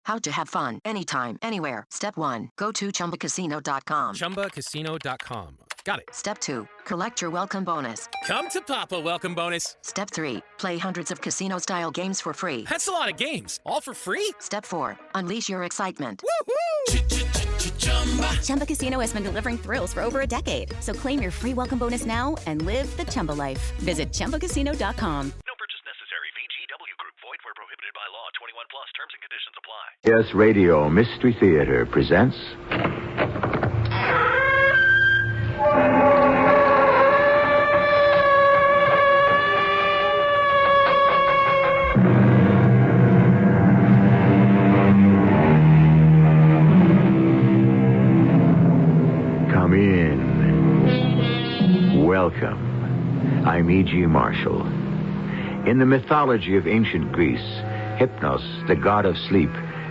How to have fun anytime, anywhere. Step 1. Go to ChumbaCasino.com. ChumbaCasino.com. Got it. Step 2. Collect your welcome bonus. Come to Papa welcome bonus. Step 3. Play hundreds of casino-style games for free. That's a lot of games. All for free? Step 4. Unleash your excitement. Woohoo! Chumba Casino has been delivering thrills for over a decade. So claim your free welcome bonus now and live the Chumba life. Visit ChumbaCasino.com. No purchase necessary. VGW Group. Void where prohibited by law. 21 plus. Terms and conditions apply. CBS Radio Mystery Theater presents... Come in. Welcome. I'm E.G. Marshall. In the mythology of ancient Greece, Hypnos, the god of sleep,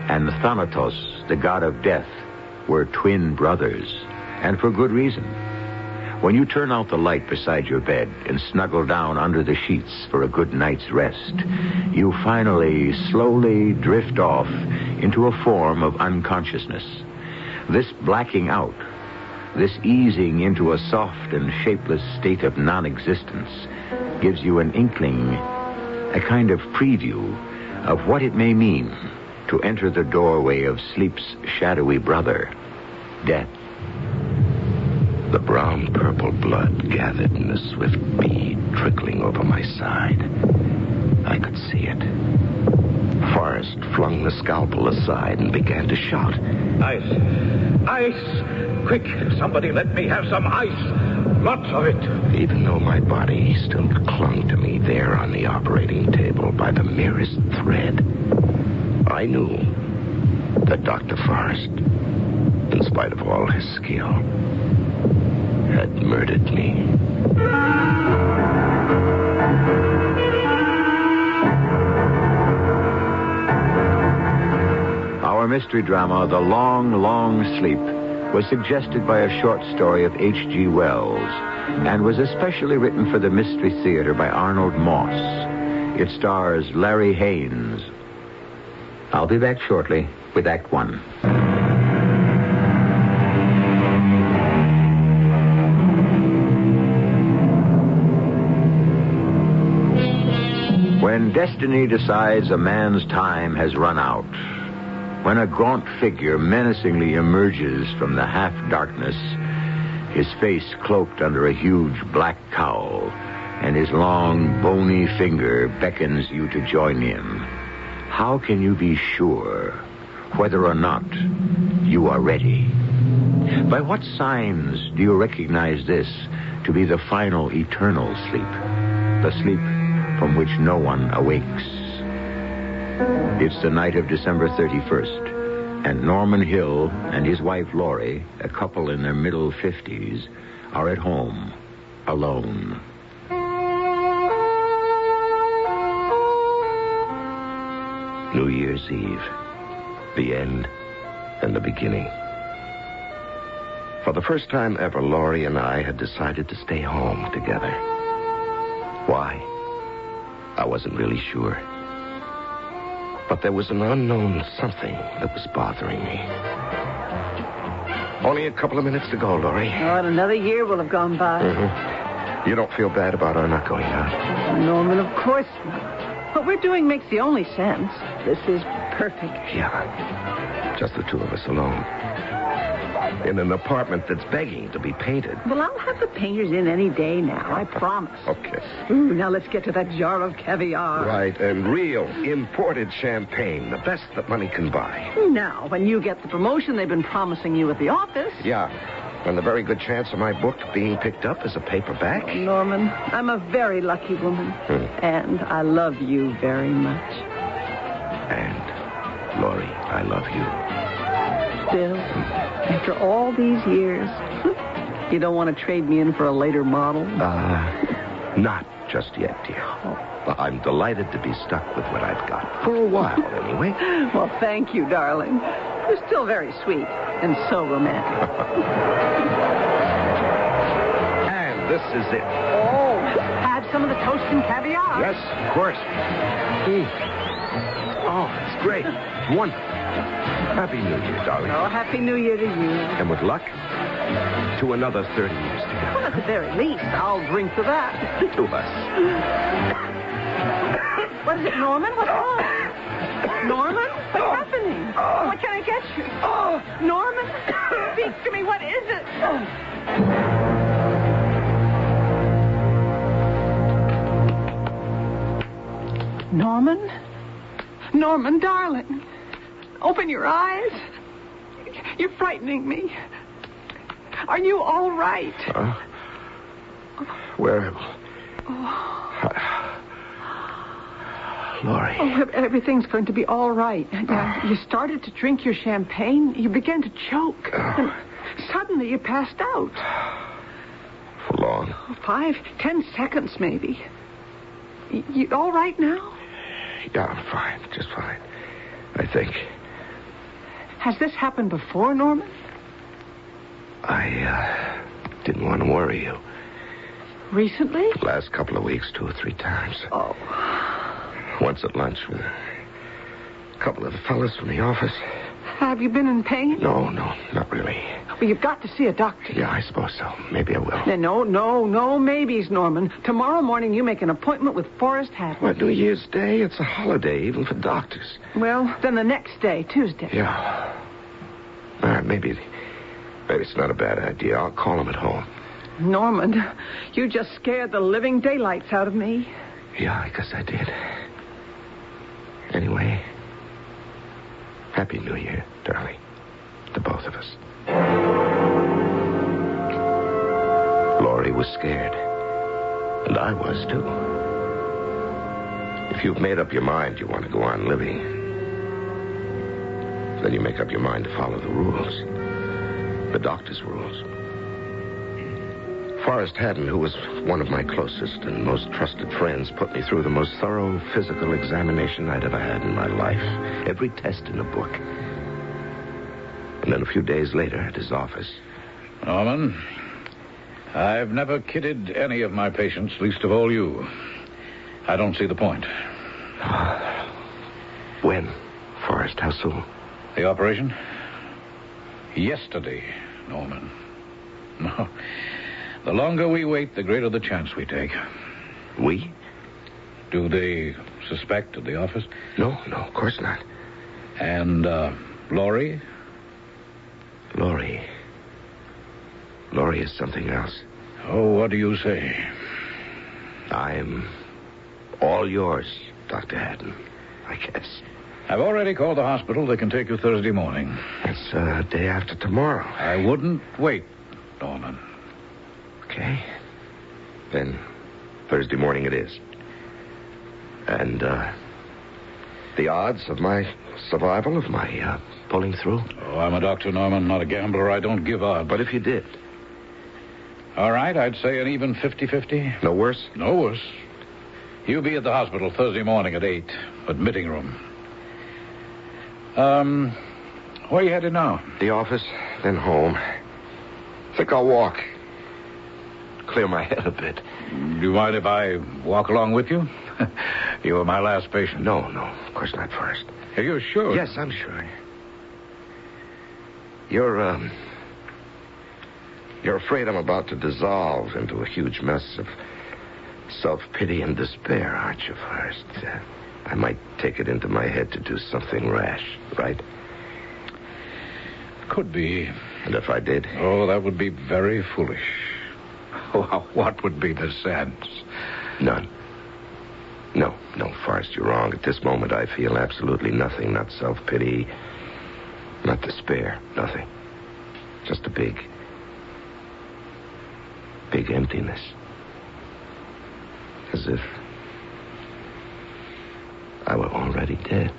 and Thanatos, the god of death, were twin brothers, and for good reason. When you turn out the light beside your bed and snuggle down under the sheets for a good night's rest, you finally, slowly drift off into a form of unconsciousness. This blacking out, this easing into a soft and shapeless state of non-existence, gives you an inkling, a kind of preview of what it may mean to enter the doorway of sleep's shadowy brother, death. The brown-purple blood gathered in a swift bead trickling over my side. I could see it. Forrest flung the scalpel aside and began to shout. Ice! Ice! Quick! Somebody let me have some ice! Lots of it! Even though my body still clung to me there on the operating table by the merest thread, I knew that Dr. Forrest, in spite of all his skill, had murdered me. Our mystery drama, The Long, Long Sleep, was suggested by a short story of H.G. Wells and was especially written for the Mystery Theater by Arnold Moss. It stars Larry Haynes. I'll be back shortly with Act One. When destiny decides a man's time has run out, when a gaunt figure menacingly emerges from the half-darkness, his face cloaked under a huge black cowl, and his long, bony finger beckons you to join him, how can you be sure whether or not you are ready? By what signs do you recognize this to be the final eternal sleep, the sleep from which no one awakes? It's the night of December 31st, and Norman Hill and his wife Laurie, a couple in their middle 50s, are at home, alone. New Year's Eve. The end and the beginning. For the first time ever, Laurie and I had decided to stay home together. Why? I wasn't really sure. But there was an unknown something that was bothering me. Only a couple of minutes to go, Laurie. Oh, and another year will have gone by. You don't feel bad about our not going out? Norman, of course not. What we're doing makes the only sense. This is perfect. Yeah. Just the two of us alone. In an apartment that's begging to be painted. Well, I'll have the painters in any day now, I promise. Okay. Ooh, now let's get to that jar of caviar. Right, and real imported champagne, the best that money can buy. Now, when you get the promotion they've been promising you at the office. Yeah, and the very good chance of my book being picked up as a paperback. Oh, Norman, I'm a very lucky woman. And I love you very much. And, Laurie, I love you. Still, after all these years, you don't want to trade me in for a later model? Not just yet, dear. I'm delighted to be stuck with what I've got. For a while, anyway. Well, thank you, darling. You're still very sweet and so romantic. And this is it. Oh, have some of the toast and caviar. Yes, of course. Oh, that's great. Wonderful. Happy New Year, darling. Oh, Happy New Year to you. And with luck, to another 30 years together. Well, at the very least, I'll drink to that. To us. What is it, Norman? What's wrong? Norman? What's happening? What can I get you? Norman? Speak to me. What is it? Norman? Norman, darling. Open your eyes. You're frightening me. Are you all right? Where? Laurie. Oh, everything's going to be all right. You started to drink your champagne. You began to choke. And suddenly you passed out. For long? 5, 10 seconds, maybe. You all right now? Yeah, I'm fine. Just fine. I think. Has this happened before, Norman? I didn't want to worry you. Recently? Last couple of weeks, 2 or 3 times. Oh. Once at lunch with a couple of the fellas from the office. Have you been in pain? No, not really. Well, you've got to see a doctor. Yeah, I suppose so. Maybe I will. No maybes, Norman. Tomorrow morning you make an appointment with Forrest Haddon. What, New Year's Day? It's a holiday, even for doctors. Well, then the next day, Tuesday. Yeah. All right, maybe it's not a bad idea. I'll call him at home. Norman, you just scared the living daylights out of me. Yeah, I guess I did. Anyway, Happy New Year, darling, to both of us. Laurie was scared, and I was, too. If you've made up your mind you want to go on living, then you make up your mind to follow the rules, the doctor's rules. Forrest Haddon, who was one of my closest and most trusted friends, put me through the most thorough physical examination I'd ever had in my life. Every test in the book. And then a few days later at his office. Norman, I've never kidded any of my patients, least of all you. I don't see the point. When, Forrest? How soon? The operation? Yesterday, Norman. No. The longer we wait, the greater the chance we take. We? Do they suspect at the office? No, of course not. And, Laurie? Laurie is something else. Oh, what do you say? I'm all yours, Dr. Haddon, I guess. I've already called the hospital. They can take you Thursday morning. It's day after tomorrow. I wouldn't wait, Norman. Okay. Then Thursday morning it is. And, the odds of my survival, of my, pulling through? Oh, I'm a doctor, Norman, not a gambler. I don't give odds. But if you did? All right, I'd say an even 50-50. No worse? No worse. You'll be at the hospital Thursday morning at 8, admitting room. Where are you headed now? The office, then home. Think I'll walk. Clear my head a bit. Do you mind if I walk along with you? You were my last patient. No, of course not first. Are you sure? Yes, I'm sure. You're afraid I'm about to dissolve into a huge mess of self-pity and despair, aren't you, Forrest? I might take it into my head to do something rash, right? Could be. And if I did? Oh, that would be very foolish. Oh, what would be the sense? None. No, Forrest, you're wrong. At this moment, I feel absolutely nothing. Not self-pity, not despair, nothing. Just a big emptiness. As if I were already dead.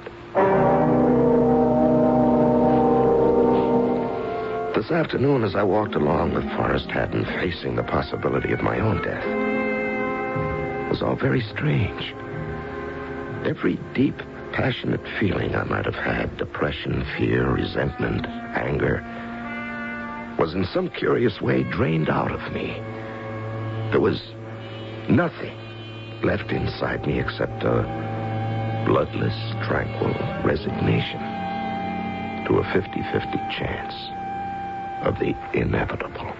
This afternoon, as I walked along with Forrest Haddon, facing the possibility of my own death, it was all very strange. Every deep, passionate feeling I might have had, depression, fear, resentment, anger, was in some curious way drained out of me. There was nothing left inside me except a bloodless, tranquil resignation to a 50-50 chance of the inevitable.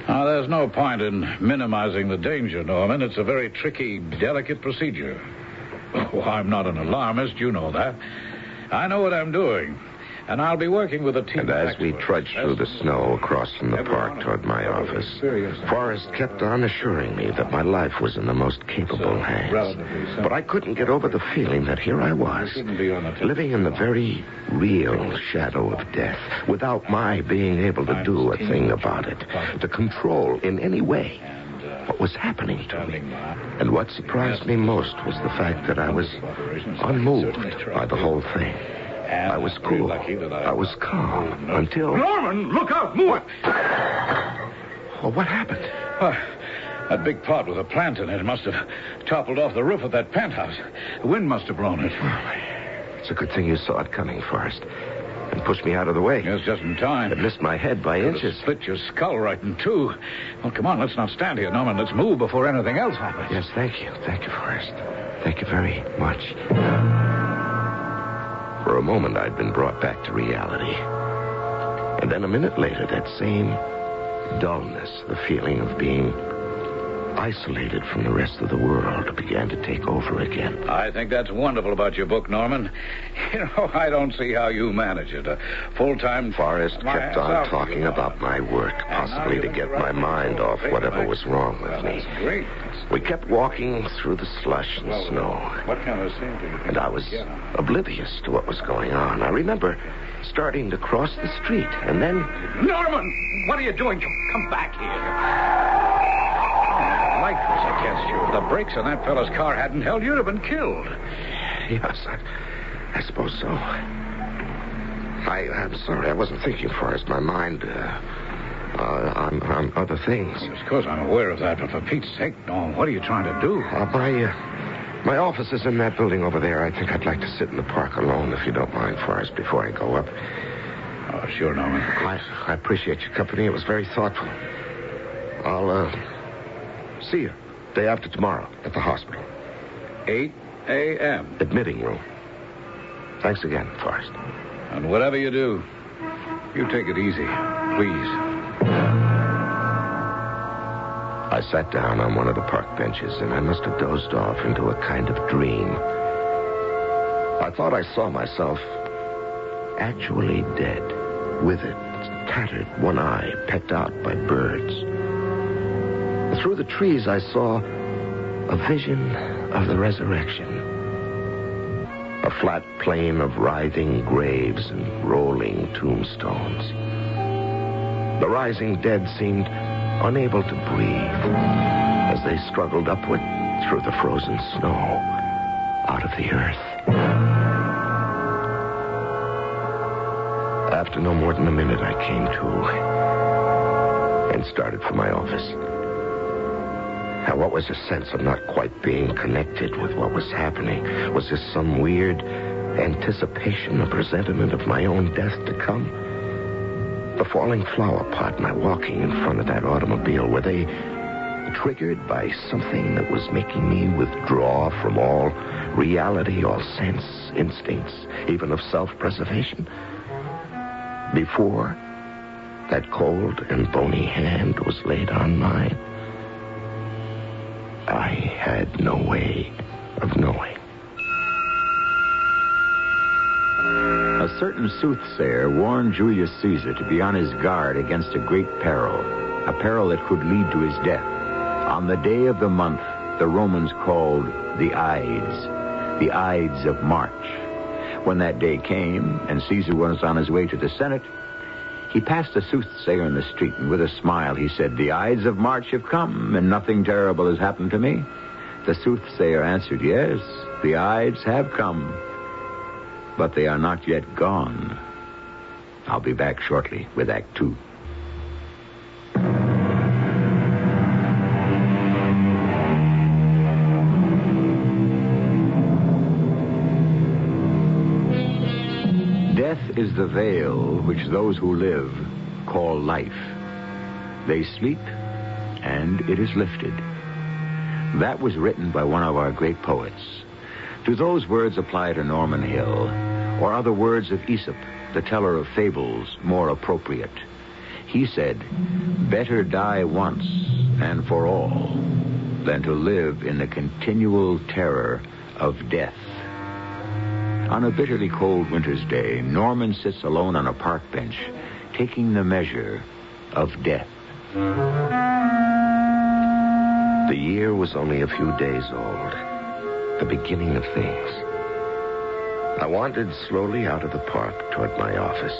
Now, there's no point in minimizing the danger, Norman. It's a very tricky, delicate procedure. Oh, I'm not an alarmist, you know that. I know what I'm doing, and I'll be working with a team And of as we experts. trudged through the snow across from the park toward my office, Forrest kept on assuring me that my life was in the most capable hands. But I couldn't get over the feeling that here I was, living in the very real shadow of death, without my being able to do a thing about it, to control in any way what was happening to me. And what surprised me most was the fact that I was unmoved by the whole thing. I was cool. I was calm until... Norman, look out! Move! Well, what happened? That big pot with a plant in it must have toppled off the roof of that penthouse. The wind must have blown it. It's a good thing you saw it coming, Forrest, and pushed me out of the way. Yes, just in time. It missed my head by Could have inches. split your skull right in two. Well, come on, let's not stand here, Norman. Let's move before anything else happens. Yes, thank you. Thank you, Forrest. Thank you very much. For a moment, I'd been brought back to reality. And then a minute later, that same dullness, the feeling of being isolated from the rest of the world, began to take over again. I think that's wonderful about your book, Norman. You know, I don't see how you manage it. A full-time... Forrest kept on talking about my work, possibly to get my mind off whatever was wrong with me. That's great. We kept walking through the slush and snow, What kind of scene do you think? and I was oblivious to what was going on. I remember starting to cross the street, and then... Norman, what are you doing? Come back here. The light was against you. If the brakes on that fellow's car hadn't held, you'd have been killed. Yes, I suppose so. I'm sorry, I wasn't thinking, Forrest. My mind, on other things. Of course, I'm aware of that, but for Pete's sake, Norm, what are you trying to do? My office is in that building over there. I think I'd like to sit in the park alone, if you don't mind, Forrest, before I go up. Oh, sure, Norman. I appreciate your company. It was very thoughtful. I'll, see you day after tomorrow at the hospital. 8 a.m. Admitting room. Thanks again, Forrest. And whatever you do, you take it easy, please. I sat down on one of the park benches, and I must have dozed off into a kind of dream. I thought I saw myself actually dead, with it tattered, one eye pecked out by birds. Through the trees, I saw a vision of the resurrection. A flat plain of writhing graves and rolling tombstones. The rising dead seemed unable to breathe as they struggled upward through the frozen snow out of the earth. After no more than a minute, I came to and started for my office. Now, what was a sense of not quite being connected with what was happening? Was this some weird anticipation, a presentiment of my own death to come? The falling flower pot, my walking in front of that automobile, were they triggered by something that was making me withdraw from all reality, all sense, instincts, even of self-preservation? Before that cold and bony hand was laid on mine, I had no way of knowing. A certain soothsayer warned Julius Caesar to be on his guard against a great peril, a peril that could lead to his death. On the day of the month, the Romans called the Ides of March. When that day came, and Caesar was on his way to the Senate, he passed a soothsayer in the street, and with a smile he said, "The Ides of March have come, and nothing terrible has happened to me." The soothsayer answered, "Yes, the Ides have come, but they are not yet gone." I'll be back shortly with Act 2. Death is the veil which those who live call life. They sleep, and it is lifted. That was written by one of our great poets. Do those words apply to Norman Hill? Or are the words of Aesop, the teller of fables, more appropriate? He said, better die once and for all than to live in the continual terror of death. On a bitterly cold winter's day, Norman sits alone on a park bench, taking the measure of death. The year was only a few days old, the beginning of things. I wandered slowly out of the park toward my office.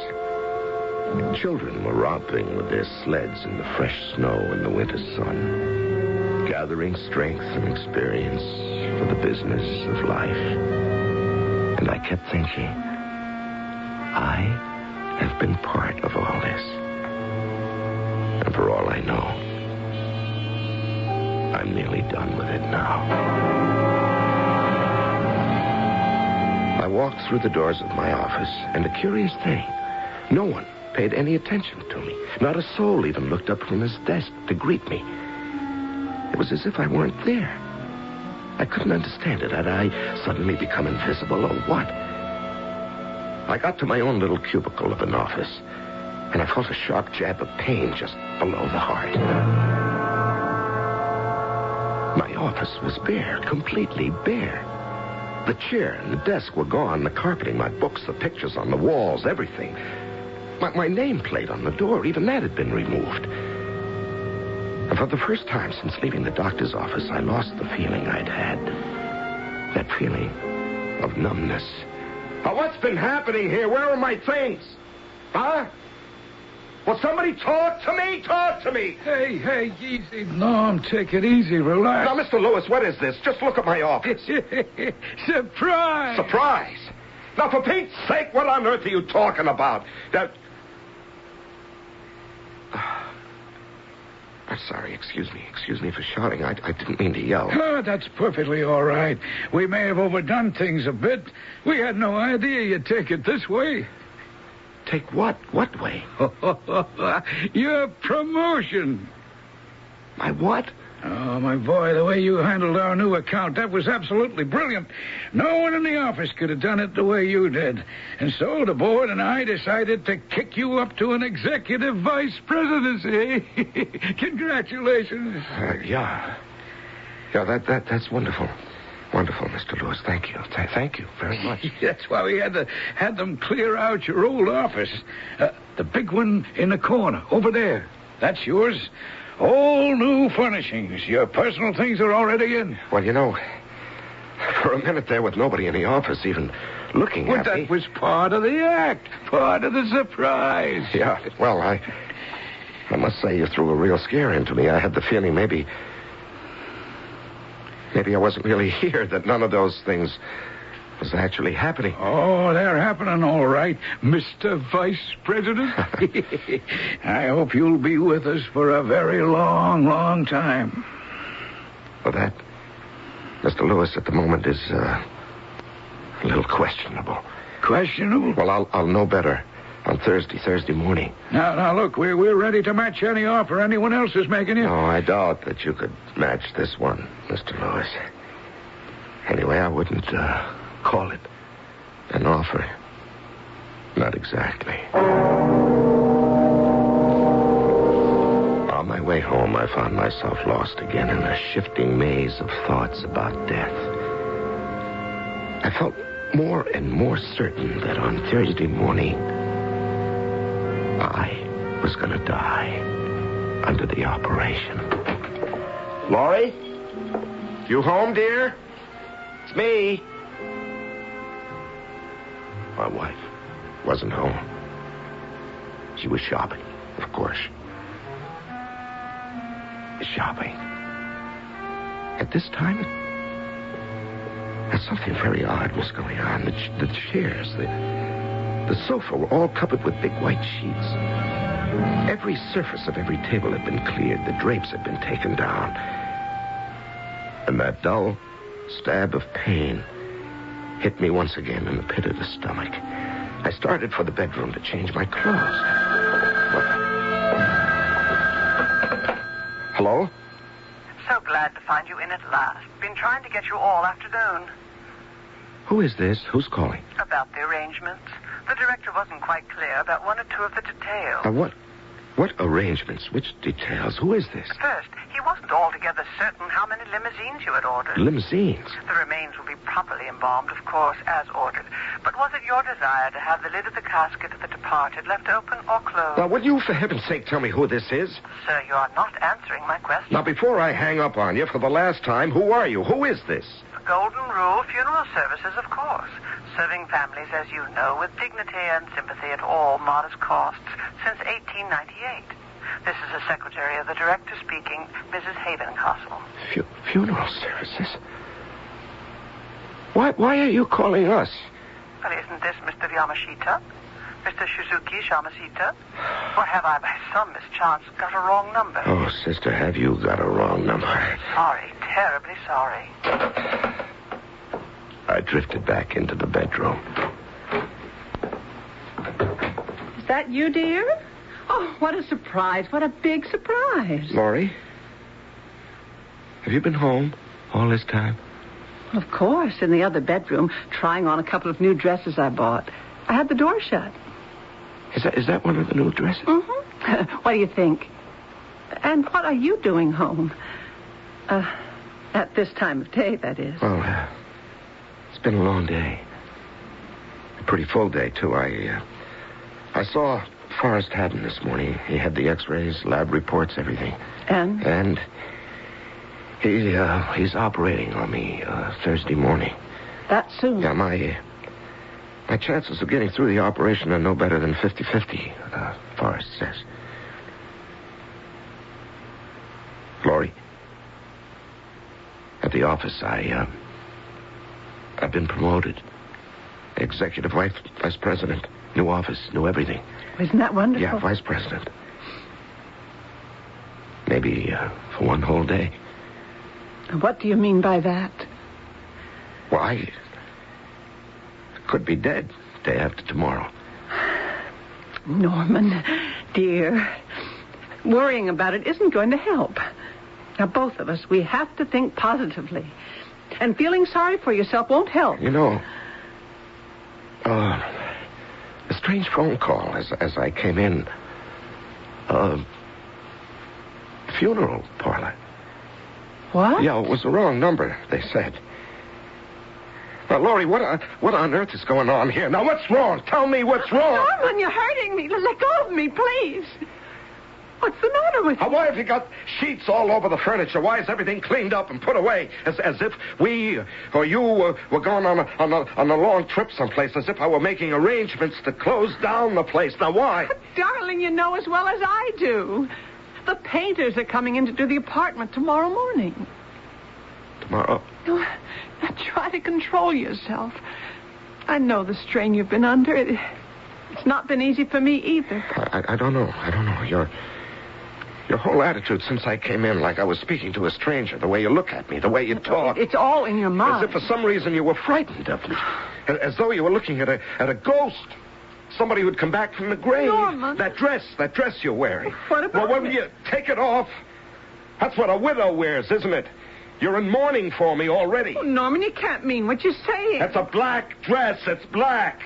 Children were romping with their sleds in the fresh snow in the winter sun, gathering strength and experience for the business of life. And I kept thinking, I have been part of all this. And for all I know, I'm nearly done with it now. I walked through the doors of my office, and a curious thing, no one paid any attention to me. Not a soul even looked up from his desk to greet me. It was as if I weren't there. I couldn't understand it. Had I suddenly become invisible or what? I got to my own little cubicle of an office, and I felt a sharp jab of pain just below the heart. My office was bare, completely bare. The chair and the desk were gone, the carpeting, my books, the pictures on the walls, everything. My nameplate on the door, even that had been removed. And for the first time since leaving the doctor's office, I lost the feeling I'd had. That feeling of numbness. Now, what's been happening here? Where are my things? Huh? Will somebody talk to me? Talk to me! Hey, easy. Norm, take it easy. Relax. Now, Mr. Lewis, what is this? Just look at my office. Surprise! Surprise? Now, for Pete's sake, what on earth are you talking about? I'm sorry. Excuse me for shouting. I didn't mean to yell. Oh, that's perfectly all right. We may have overdone things a bit. We had no idea you'd take it this way. Take what? What way? Your promotion. My what? Oh, my boy, the way you handled our new account, that was absolutely brilliant. No one in the office could have done it the way you did. And so the board and I decided to kick you up to an executive vice presidency. Congratulations. Yeah, that's wonderful. Wonderful, Mr. Lewis. Thank you. Thank you very much. That's why we had them clear out your old office. The big one in the corner, over there. That's yours. All new furnishings. Your personal things are already in. Well, you know, for a minute there with nobody in the office even looking at me. That was part of the act. Part of the surprise. Yeah, well, I must say you threw a real scare into me. I had the feeling maybe I wasn't really here, that none of those things was actually happening. Oh, they're happening all right, Mr. Vice President. I hope you'll be with us for a very long, long time. Well, that, Mr. Lewis, at the moment is a little questionable. Questionable? Well, I'll know better on Thursday morning. Now, look, we're ready to match any offer anyone else is making you. No, I doubt that you could match this one, Mr. Lewis. Anyway, I wouldn't call it an offer. Not exactly. On my way home, I found myself lost again in a shifting maze of thoughts about death. I felt more and more certain that on Thursday morning, I was going to die under the operation. Laurie? You home, dear? It's me. My wife wasn't home. She was shopping, of course. Shopping. At this time, something very odd was going on. The chairs, the sofa were all covered with big white sheets. Every surface of every table had been cleared. The drapes had been taken down. And that dull stab of pain hit me once again in the pit of the stomach. I started for the bedroom to change my clothes. Hello? So glad to find you in at last. Been trying to get you all afternoon. Who is this? Who's calling? About the arrangements. The director wasn't quite clear about one or two of the details. What arrangements? Which details? Who is this? First, he wasn't altogether certain how many limousines you had ordered. Limousines? The remains will be properly embalmed, of course, as ordered. But was it your desire to have the lid of the casket of the departed left open or closed? Now, will you, for heaven's sake, tell me who this is? Sir, you are not answering my question. Now, before I hang up on you for the last time, who are you? Who is this? The Golden Rule Funeral Services, of course. Serving families, as you know, with dignity and sympathy at all modest costs since 1898. This is the secretary of the director speaking, Mrs. Havencastle. Funeral services? Why are you calling us? Well, isn't this Mr. Yamashita? Mr. Shizuki Yamashita? Or have I, by some mischance, got a wrong number? Oh, sister, have you got a wrong number? Sorry, terribly sorry. I drifted back into the bedroom. Is that you, dear? Oh, what a surprise. What a big surprise. Laurie? Have you been home all this time? Of course, in the other bedroom, trying on a couple of new dresses I bought. I had the door shut. Is that one of the new dresses? Mm-hmm. What do you think? And what are you doing home? At this time of day, that is. Well, it's been a long day. A pretty full day, too. I saw Forrest Haddon this morning. He had the x-rays, lab reports, everything. And? He's operating on me Thursday morning. That soon? Yeah, my chances of getting through the operation are no better than 50-50, Forrest says. Laurie, at the office, I've been promoted. Executive vice president. New office, new everything. Isn't that wonderful? Yeah, vice president. Maybe for one whole day. What do you mean by that? Well, I could be dead day after tomorrow. Norman, dear, worrying about it isn't going to help. Now, both of us, we have to think positively. And feeling sorry for yourself won't help. You know, a strange phone call as I came in. Funeral parlor. What? Yeah, it was the wrong number, they said. Now, Laurie, what on earth is going on here? Now, what's wrong? Tell me what's wrong. Norman, you're hurting me. Let go of me, please. What's the matter with you? Why have you got sheets all over the furniture? Why is everything cleaned up and put away? As if we or you were going on a long trip someplace, as if I were making arrangements to close down the place. Now, why? Darling, you know as well as I do. The painters are coming in to do the apartment tomorrow morning. Tomorrow? Now, try to control yourself. I know the strain you've been under. It's not been easy for me either. I don't know. Your whole attitude since I came in, like I was speaking to a stranger, the way you look at me, the way you talk. It's all in your mind. As if for some reason you were frightened of me. As though you were looking at a ghost. Somebody who'd come back from the grave. Norman. That dress you're wearing. What about when you take it off, that's what a widow wears, isn't it? You're in mourning for me already. Oh, Norman, you can't mean what you're saying. That's a black dress. It's black.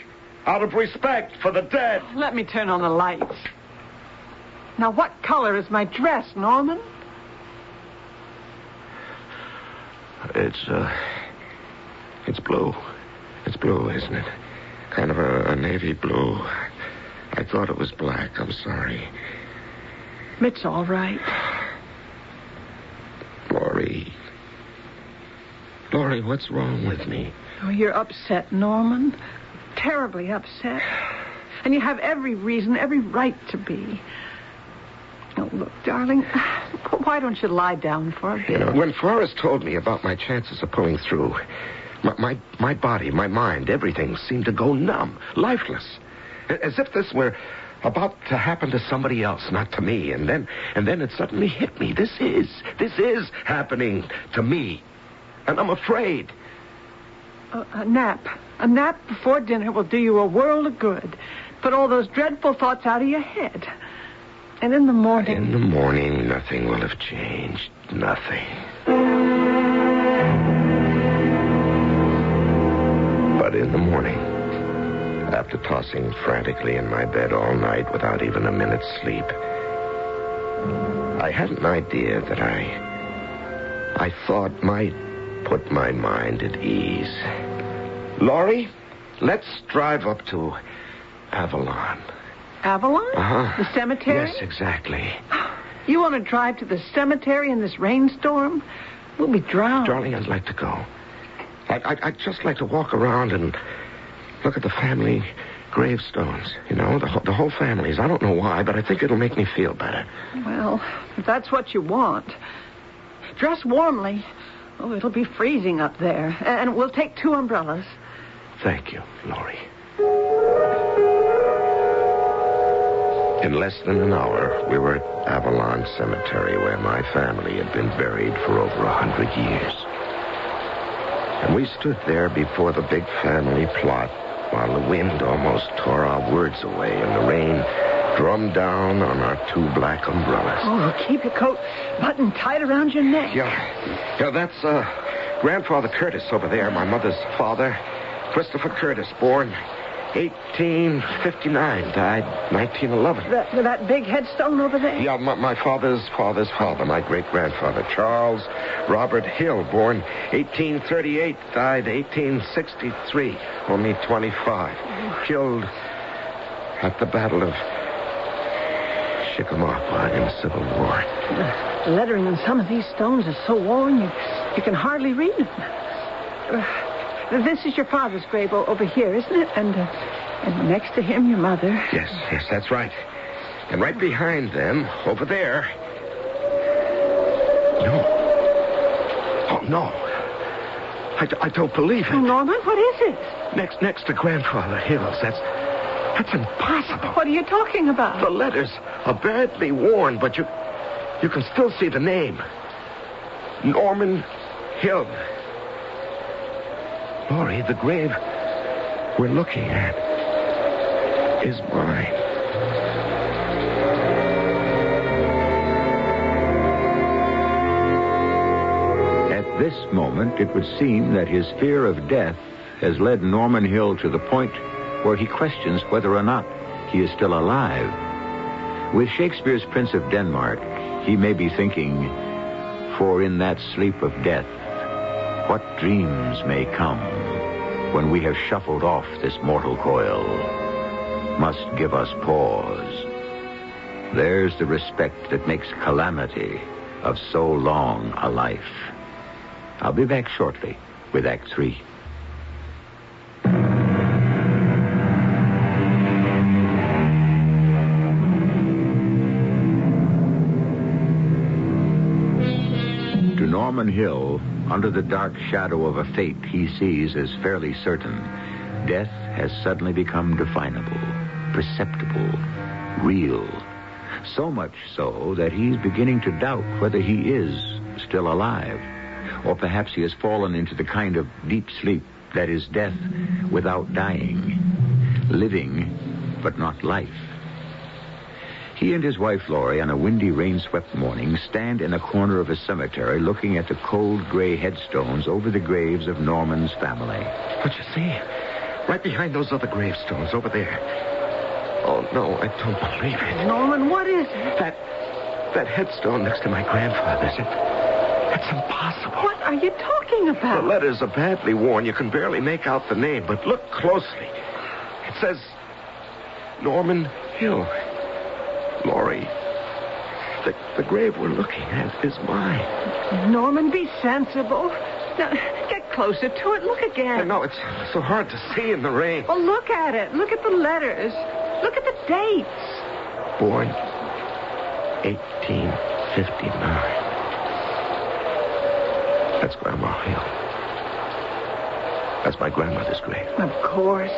Out of respect for the dead. Let me turn on the lights. Now, what color is my dress, Norman? It's blue. It's blue, isn't it? Kind of a navy blue. I thought it was black. I'm sorry. It's all right. Laurie, what's wrong with me? Oh, you're upset, Norman. Terribly upset. And you have every reason, every right to be. Oh, look, darling, why don't you lie down for a bit? You know, when Forrest told me about my chances of pulling through, my body, my mind, everything seemed to go numb, lifeless. As if this were about to happen to somebody else, not to me. And then it suddenly hit me. This is happening to me. And I'm afraid. A nap. A nap before dinner will do you a world of good. Put all those dreadful thoughts out of your head. And in the morning... In the morning, nothing will have changed. Nothing. in the morning. After tossing frantically in my bed all night without even a minute's sleep, I had an idea that I thought might put my mind at ease. Laurie, let's drive up to Avalon. Avalon? Uh-huh. The cemetery? Yes, exactly. You want to drive to the cemetery in this rainstorm? We'll be drowned. Darling, I'd like to go. I'd just like to walk around and look at the family gravestones. You know, the whole families. I don't know why, but I think it'll make me feel better. Well, if that's what you want, dress warmly. Oh, it'll be freezing up there. And we'll take 2 umbrellas. Thank you, Laurie. In less than an hour, we were at Avalon Cemetery, where my family had been buried for over 100 years. And we stood there before the big family plot while the wind almost tore our words away and the rain drummed down on our 2 black umbrellas. Oh, keep your coat buttoned tight around your neck. Yeah, that's Grandfather Curtis over there, my mother's father. Christopher Curtis, born 1859, died 1911. That big headstone over there? Yeah, my father's father, my great-grandfather, Charles Robert Hill, born 1838, died 1863, only 25. Killed at the Battle of Chickamauga in the Civil War. The lettering on some of these stones is so worn you can hardly read them. This is your father's grave over here, isn't it? And next to him, your mother. Yes, that's right. And right behind them, over there... No. Oh, no. I don't believe it. Oh, Norman, what is it? Next to Grandfather Hill's. That's impossible. What are you talking about? The letters are badly worn, but you can still see the name. Norman Hill. Laurie, the grave we're looking at is mine. At this moment, it would seem that his fear of death has led Norman Hill to the point where he questions whether or not he is still alive. With Shakespeare's Prince of Denmark, he may be thinking, for in that sleep of death, what dreams may come when we have shuffled off this mortal coil must give us pause. There's the respect that makes calamity of so long a life. I'll be back shortly with Act 3. To Norman Hill, under the dark shadow of a fate he sees as fairly certain, death has suddenly become definable, perceptible, real. So much so that he's beginning to doubt whether he is still alive. Or perhaps he has fallen into the kind of deep sleep that is death without dying. Living, but not life. He and his wife, Laurie, on a windy, rain-swept morning, stand in a corner of a cemetery looking at the cold, gray headstones over the graves of Norman's family. What you see? Right behind those other gravestones over there. Oh, no, I don't believe it. Norman, what is it? That headstone next to my grandfather's. It's impossible. What are you talking about? The letters are badly worn. You can barely make out the name, but look closely. It says Norman Hill. Laurie, the grave we're looking at is mine. Norman, be sensible. Now, get closer to it. Look again. I know, it's so hard to see in the rain. Well, look at it. Look at the letters. Look at the dates. Born 1859. That's Grandma Hill. That's my grandmother's grave. Of course.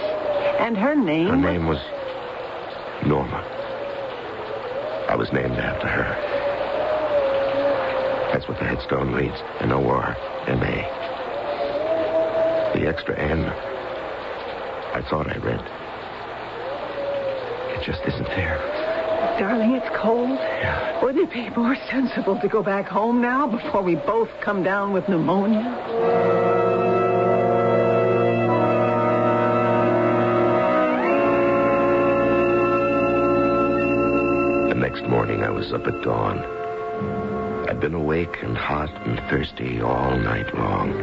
And her name? Her name was Norma. I was named after her. That's what the headstone reads. N-O-R-M-A. The extra N, I thought I read. It just isn't there. Darling, it's cold. Yeah. Wouldn't it be more sensible to go back home now before we both come down with pneumonia? morning, I was up at dawn. I'd been awake and hot and thirsty all night long.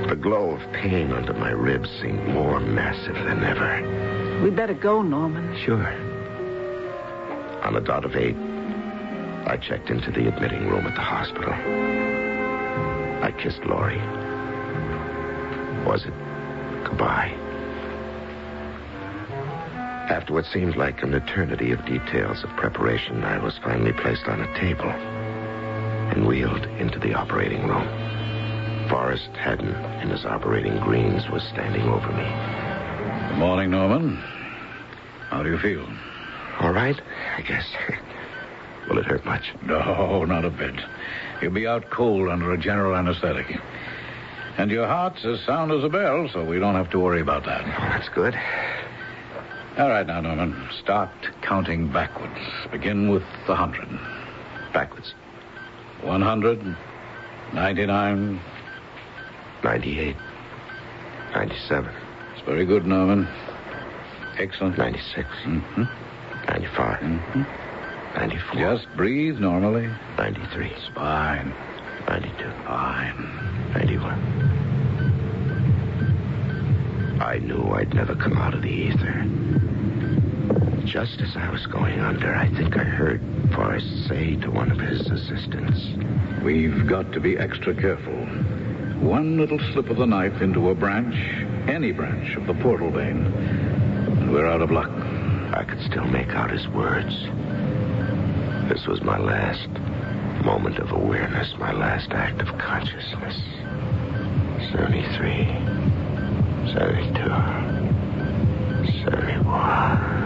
The glow of pain under my ribs seemed more massive than ever. We better go, Norman. Sure. On the dot of 8, I checked into the admitting room at the hospital. I kissed Laurie. Was it goodbye? After what seemed like an eternity of details of preparation, I was finally placed on a table and wheeled into the operating room. Forrest Haddon, in his operating greens, was standing over me. Good morning, Norman. How do you feel? All right, I guess. Will it hurt much? No, not a bit. You'll be out cold under a general anesthetic. And your heart's as sound as a bell, so we don't have to worry about that. Oh, that's good. All right, now, Norman. Start counting backwards. Begin with 100. Backwards. 100, 99... 98. 97. It's very good, Norman. Excellent. 96. 95. 94. Just breathe normally. 93. It's fine. 92. Fine. 91. I knew I'd never come out of the ether. Just as I was going under, I think I heard Forrest say to one of his assistants, "We've got to be extra careful. One little slip of the knife into a branch, any branch of the portal vein, and we're out of luck." I could still make out his words. This was my last moment of awareness, my last act of consciousness. 73, 72, 71.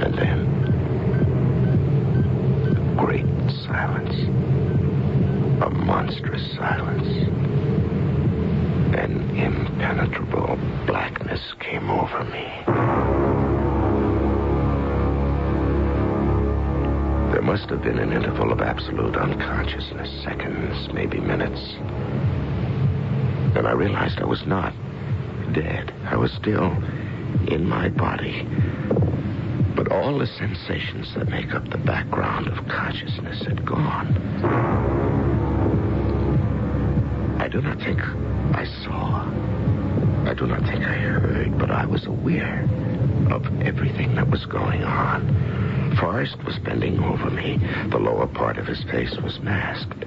And then, great silence. A monstrous silence. An impenetrable blackness came over me. There must have been an interval of absolute unconsciousness, seconds, maybe minutes. Then I realized I was not dead. I was still in my body. But all the sensations that make up the background of consciousness had gone. I do not think I saw. I do not think I heard, but I was aware of everything that was going on. Forrest was bending over me. The lower part of his face was masked.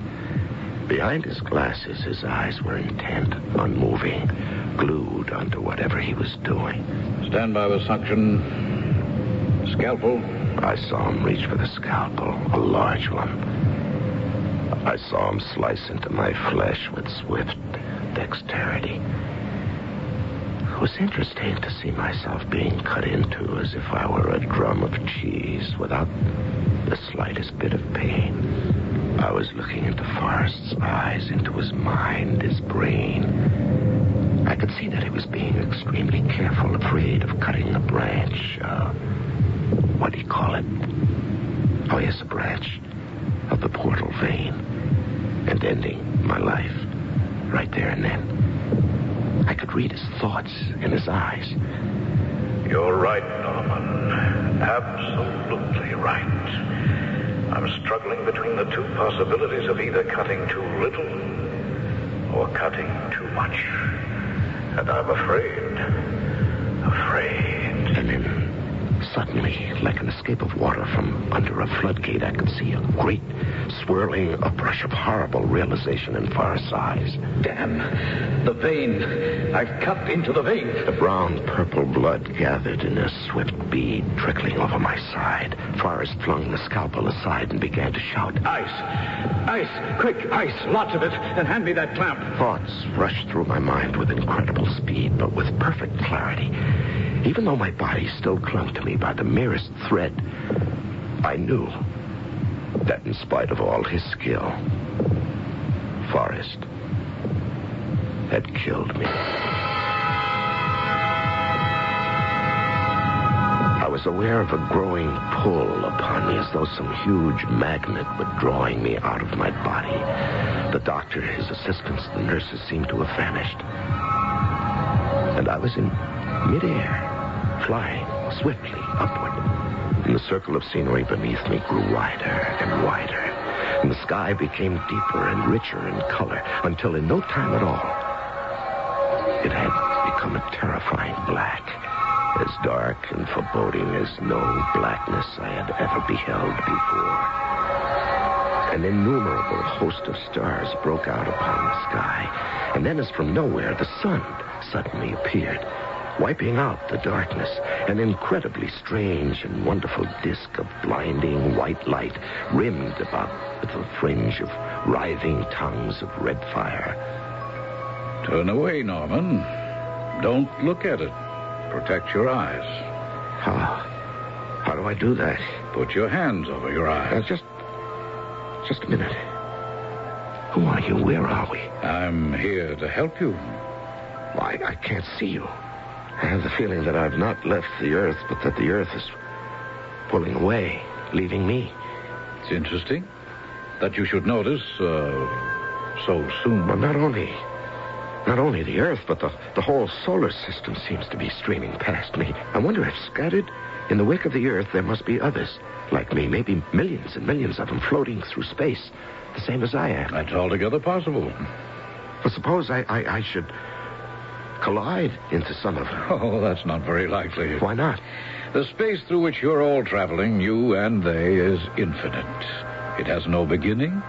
Behind his glasses, his eyes were intent, unmoving, glued onto whatever he was doing. Stand by with suction. Scalpel. I saw him reach for the scalpel, a large one. I saw him slice into my flesh with swift dexterity. It was interesting to see myself being cut into as if I were a drum of cheese without the slightest bit of pain. I was looking into Forrest's eyes, into his mind, his brain. I could see that he was being extremely careful, afraid of cutting a branch. What do you call it? Oh, yes, a branch of the portal vein. And ending my life right there and then. I could read his thoughts in his eyes. You're right, Norman. Absolutely right. I'm struggling between the two possibilities of either cutting too little or cutting too much. And I'm afraid. And then, suddenly, like an escape of water from under a floodgate, I could see a great, swirling uprush of horrible realization in Forrest's eyes. Damn. The vein. I've cut into the vein. The brown-purple blood gathered in a swift bead trickling over my side. Forrest flung the scalpel aside and began to shout, "Ice! Ice! Quick, ice! Lots of it! And hand me that clamp!" Thoughts rushed through my mind with incredible speed, but with perfect clarity. Even though my body still clung to me by the merest thread, I knew that in spite of all his skill, Forrest had killed me. I was aware of a growing pull upon me, as though some huge magnet were drawing me out of my body. The doctor, his assistants, the nurses seemed to have vanished. And I was in midair, flying swiftly upward. And the circle of scenery beneath me grew wider and wider. And the sky became deeper and richer in color until in no time at all, it had become a terrifying black, as dark and foreboding as no blackness I had ever beheld before. An innumerable host of stars broke out upon the sky, and then as from nowhere, the sun suddenly appeared, wiping out the darkness, an incredibly strange and wonderful disk of blinding white light rimmed about with a fringe of writhing tongues of red fire. Turn away, Norman. Don't look at it. Protect your eyes. How do I do that? Put your hands over your eyes. Just a minute. Who are you? Where are we? I'm here to help you. Why, I can't see you. I have the feeling that I've not left the Earth, but that the Earth is pulling away, leaving me. It's interesting that you should notice so soon. Well, not only the Earth, but the whole solar system seems to be streaming past me. I wonder if scattered in the wake of the Earth there must be others like me, maybe millions and millions of them floating through space, the same as I am. That's altogether possible. But suppose I should collide into some of them. Oh, that's not very likely. Why not? The space through which you're all traveling, you and they, is infinite. It has no beginning.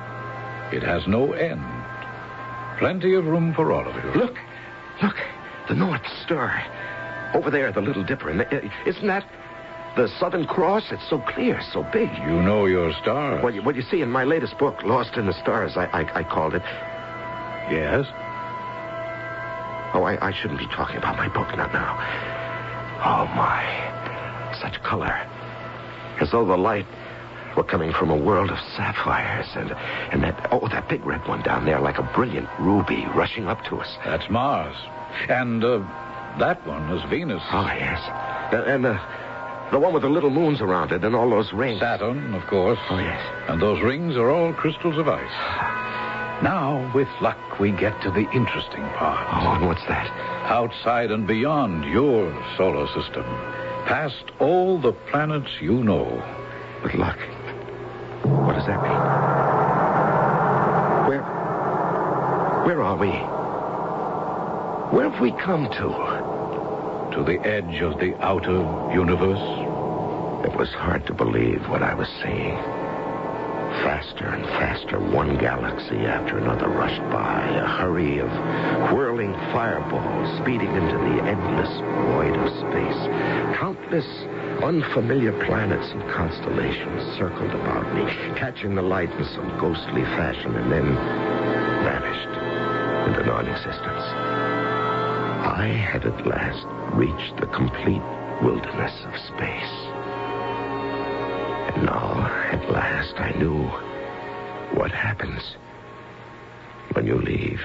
It has no end. Plenty of room for all of you. Look, the North Star. Over there, the Little Dipper. And isn't that the Southern Cross? It's so clear, so big. You know your stars. Well, you see, in my latest book, Lost in the Stars, I called it. Yes? Oh, I shouldn't be talking about my book, not now. Oh, my. Such color. As though the light were coming from a world of sapphires and that big red one down there, like a brilliant ruby rushing up to us. That's Mars. And that one is Venus. Oh, yes. And the one with the little moons around it and all those rings. Saturn, of course. Oh, yes. And those rings are all crystals of ice. Now, with luck, we get to the interesting part. Oh, and what's that? Outside and beyond your solar system. Past all the planets you know. With luck? What does that mean? Where are we? Where have we come to? To the edge of the outer universe. It was hard to believe what I was seeing. Faster and faster, one galaxy after another rushed by, a hurry of whirling fireballs speeding into the endless void of space. Countless unfamiliar planets and constellations circled about me, catching the light in some ghostly fashion, and then vanished into non-existence. I had at last reached the complete wilderness of space. And now, at last, I knew what happens when you leave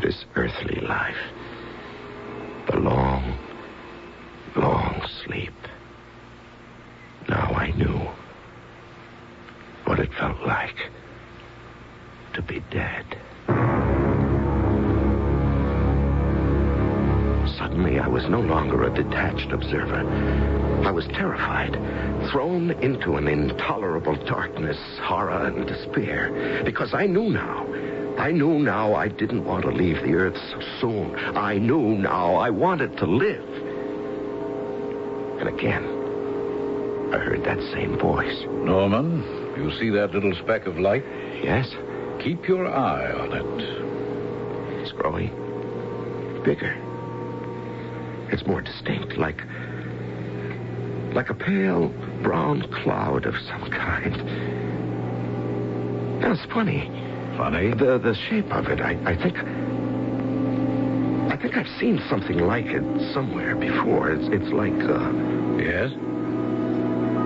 this earthly life. The long, long sleep. Now I knew what it felt like to be dead. Suddenly, I was no longer a detached observer. I was terrified, thrown into an intolerable darkness, horror, and despair, because I knew now I didn't want to leave the Earth so soon. I knew now I wanted to live. And again, I heard that same voice. Norman, you see that little speck of light? Yes? Keep your eye on it. It's growing bigger. It's more distinct, like a pale brown cloud of some kind. Now, it's funny. Funny? The shape of it, I think I've seen something like it somewhere before. It's like, Yes?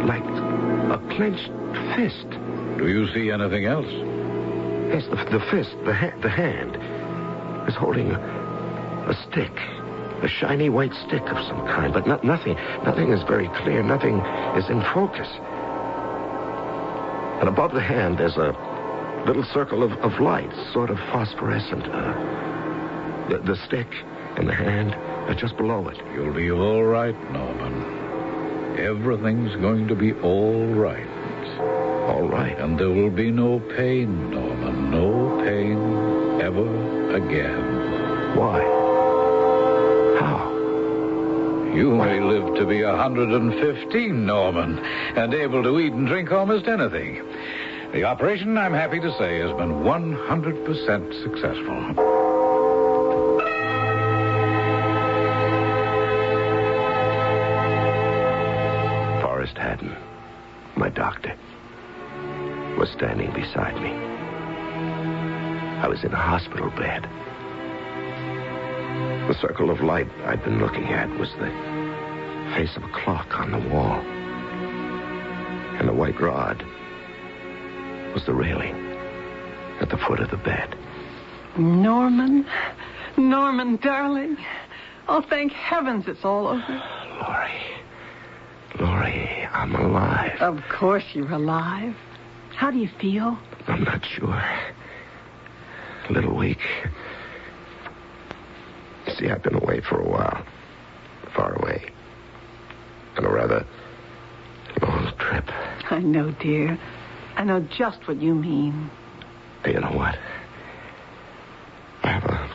like a clenched fist. Do you see anything else? Yes, the fist, the hand, is holding a stick. A shiny white stick of some kind, but nothing is very clear. Nothing is in focus. And above the hand, there's a little circle of light, sort of phosphorescent. The stick and the hand just below it. You'll be all right, Norman. Everything's going to be all right. All right. And there will be no pain, Norman. No pain ever again. Why? How? You may live to be 115, Norman, and able to eat and drink almost anything. The operation, I'm happy to say, has been 100% successful. Forrest Haddon, my doctor, was standing beside me. I was in a hospital bed. The circle of light I'd been looking at was the face of a clock on the wall. And the white rod was the railing at the foot of the bed. Norman, darling. Oh, thank heavens it's all over. Laurie, I'm alive. Of course you're alive. How do you feel? I'm not sure. A little weak. You see, I've been away for a while. Far away. On a rather long trip. I know, dear. I know just what you mean. You know what? I have a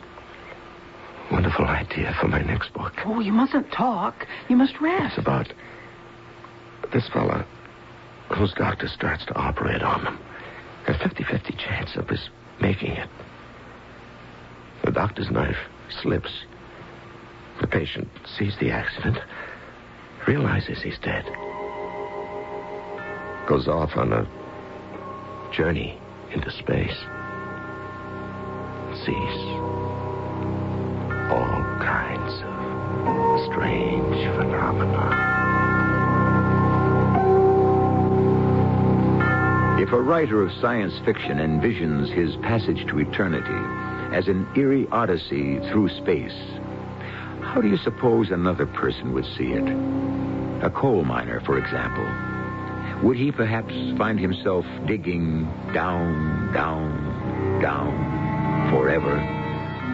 wonderful idea for my next book. Oh, you mustn't talk. You must rest. It's about this fella whose doctor starts to operate on them. A 50-50 chance of his making it. The doctor's knife slips. The patient sees the accident, realizes he's dead, goes off on a journey into space, sees all kinds of strange phenomena. If a writer of science fiction envisions his passage to eternity as an eerie odyssey through space, how do you suppose another person would see it? A coal miner, for example. Would he perhaps find himself digging down, down, down forever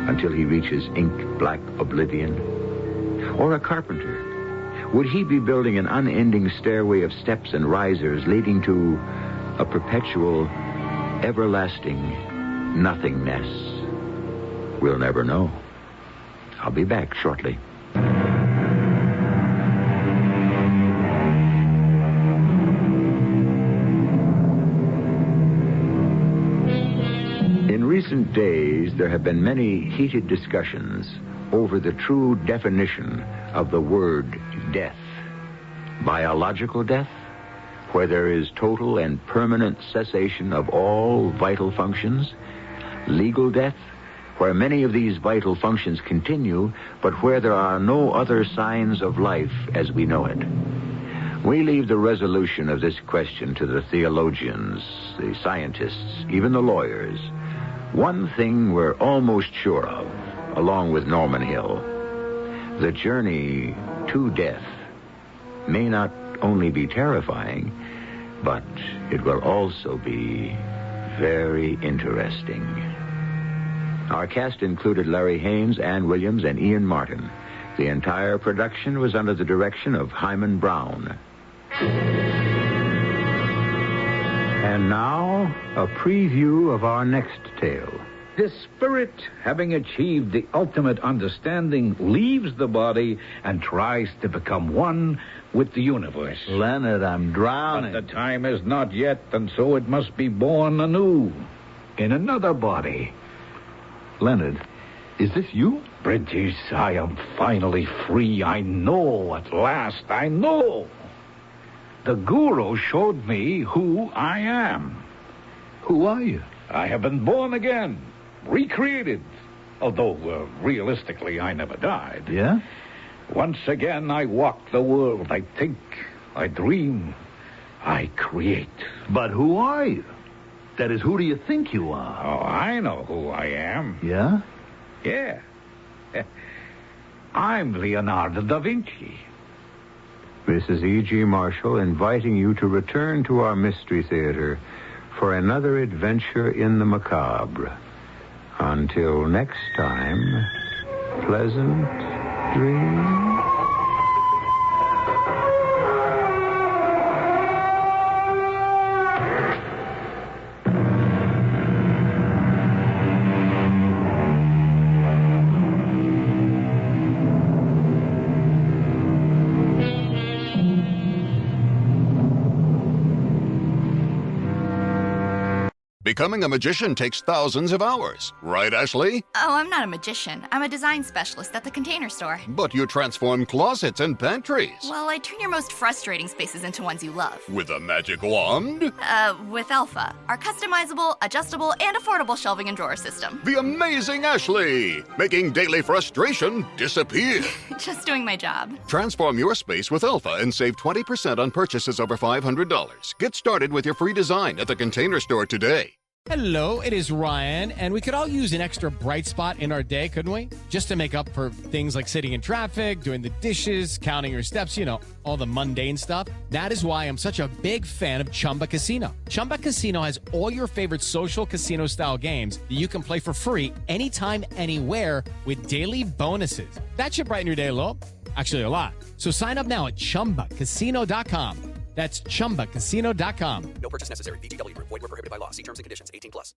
until he reaches ink-black oblivion? Or a carpenter? Would he be building an unending stairway of steps and risers leading to a perpetual, everlasting nothingness? We'll never know. I'll be back shortly. In recent days, there have been many heated discussions over the true definition of the word death. Biological death, where there is total and permanent cessation of all vital functions. Legal death, where many of these vital functions continue, but where there are no other signs of life as we know it. We leave the resolution of this question to the theologians, the scientists, even the lawyers. One thing we're almost sure of, along with Norman Hill: the journey to death may not only be terrifying, but it will also be very interesting. Our cast included Larry Haynes, Ann Williams, and Ian Martin. The entire production was under the direction of Hyman Brown. And now, a preview of our next tale. The spirit, having achieved the ultimate understanding, leaves the body and tries to become one with the universe. Leonard, I'm drowning. But the time is not yet, and so it must be born anew in another body. Leonard, is this you? Bridges, I am finally free. I know at last. I know. The guru showed me who I am. Who are you? I have been born again, recreated. Although, realistically, I never died. Yeah? Once again, I walk the world. I think, I dream, I create. But who are you? That is, who do you think you are? Oh, I know who I am. Yeah? Yeah. I'm Leonardo da Vinci. This is E.G. Marshall inviting you to return to our Mystery Theater for another adventure in the macabre. Until next time, pleasant 3. Becoming a magician takes thousands of hours. Right, Ashley? Oh, I'm not a magician. I'm a design specialist at the Container Store. But you transform closets and pantries. Well, I turn your most frustrating spaces into ones you love. With a magic wand? With Alpha, our customizable, adjustable, and affordable shelving and drawer system. The amazing Ashley! Making daily frustration disappear. Just doing my job. Transform your space with Alpha and save 20% on purchases over $500. Get started with your free design at the Container Store today. Hello, it is Ryan, and we could all use an extra bright spot in our day, couldn't we? Just to make up for things like sitting in traffic, doing the dishes, counting your steps, you know, all the mundane stuff. That is why I'm such a big fan of Chumba Casino. Chumba Casino has all your favorite social casino-style games that you can play for free anytime, anywhere with daily bonuses. That should brighten your day a little. Actually, a lot. So sign up now at ChumbaCasino.com. That's ChumbaCasino.com. No purchase necessary. VGW Group. Void where prohibited by law. See terms and conditions. 18+.